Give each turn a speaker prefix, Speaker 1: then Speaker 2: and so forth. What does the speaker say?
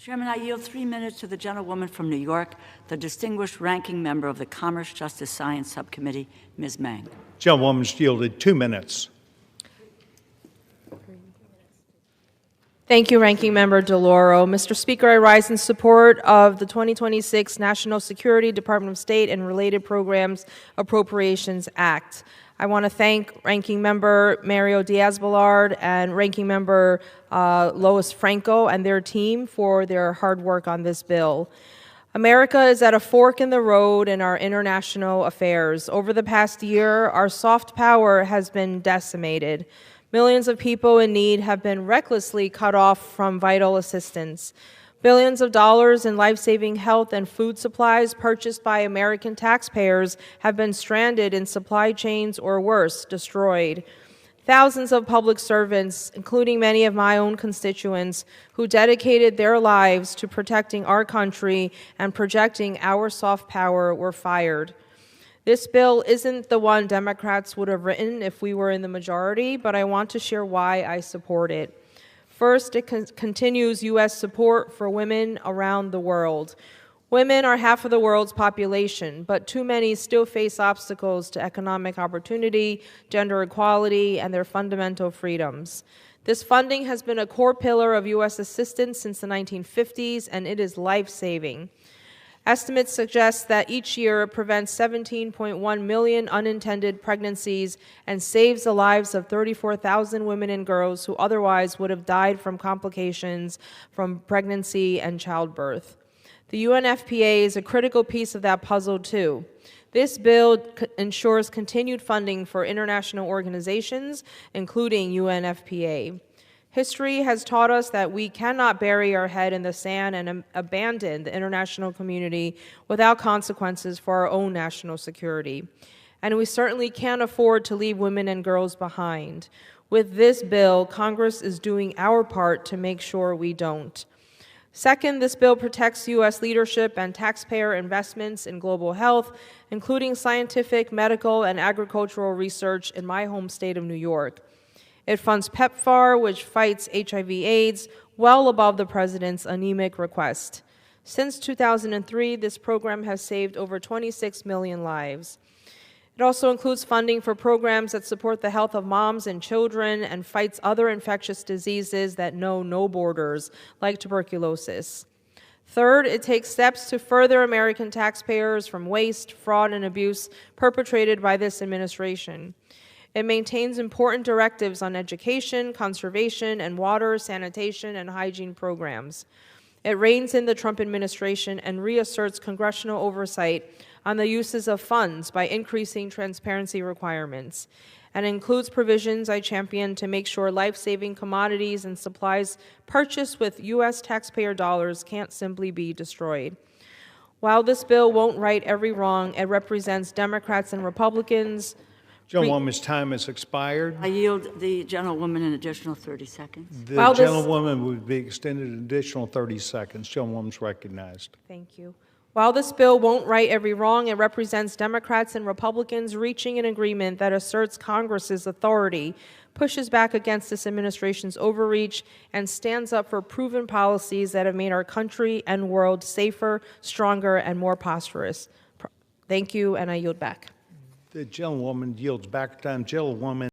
Speaker 1: Chairman, I yield 3 minutes to the gentlewoman from New York, the distinguished ranking member of the Commerce, Justice, Science Subcommittee, Ms. Meng.
Speaker 2: Gentlewoman's yielded 2 minutes.
Speaker 3: Thank you, Ranking Member DeLauro. Mr. Speaker, I rise in support of the 2026 National Security, Department of State, and Related Programs Appropriations Act. I want to thank Ranking Member Mario Diaz-Balart and Ranking Member Lois Franco and their team for their hard work on this bill. America is at a fork in the road in our international affairs. Over the past year, our soft power has been decimated. Millions of people in need have been recklessly cut off from vital assistance. Billions of dollars in life-saving health and food supplies purchased by American taxpayers have been stranded in supply chains or worse, destroyed. Thousands of public servants, including many of my own constituents, who dedicated their lives to protecting our country and projecting our soft power, were fired. This bill isn't the one Democrats would have written if we were in the majority, but I want to share why I support it. First, it continues U.S. support for women around the world. Women are half of the world's population, but too many still face obstacles to economic opportunity, gender equality, and their fundamental freedoms. This funding has been a core pillar of U.S. assistance since the 1950s, and it is life-saving. Estimates suggest that each year it prevents 17.1 million unintended pregnancies and saves the lives of 34,000 women and girls who otherwise would have died from complications from pregnancy and childbirth. The UNFPA is a critical piece of that puzzle, too. This bill ensures continued funding for international organizations, including UNFPA. History has taught us that we cannot bury our head in the sand and abandon the international community without consequences for our own national security. And we certainly can't afford to leave women and girls behind. With this bill, Congress is doing our part to make sure we don't. Second, this bill protects U.S. leadership and taxpayer investments in global health, including scientific, medical, and agricultural research in my home state of New York. It funds PEPFAR, which fights HIV/AIDS, well above the President's anemic request. Since 2003, this program has saved over 26 million lives. It also includes funding for programs that support the health of moms and children and fights other infectious diseases that know no borders, like tuberculosis. Third, it takes steps to further American taxpayers from waste, fraud, and abuse perpetrated by this administration. It maintains important directives on education, conservation, and water, sanitation, and hygiene programs. It reins in the Trump administration and reasserts congressional oversight on the uses of funds by increasing transparency requirements, and includes provisions I champion to make sure life-saving commodities and supplies purchased with U.S. taxpayer dollars can't simply be destroyed. While this bill won't right every wrong, it represents Democrats and Republicans.
Speaker 2: Gentlewoman's time has expired.
Speaker 1: I yield the gentlewoman an additional 30 seconds.
Speaker 2: The gentlewoman would be extended an additional 30 seconds. Gentlewoman's recognized.
Speaker 3: Thank you. While this bill won't right every wrong, it represents Democrats and Republicans reaching an agreement that asserts Congress's authority, pushes back against this administration's overreach, and stands up for proven policies that have made our country and world safer, stronger, and more prosperous. Thank you, and I yield back.
Speaker 2: The gentlewoman yields back time. Gentlewoman.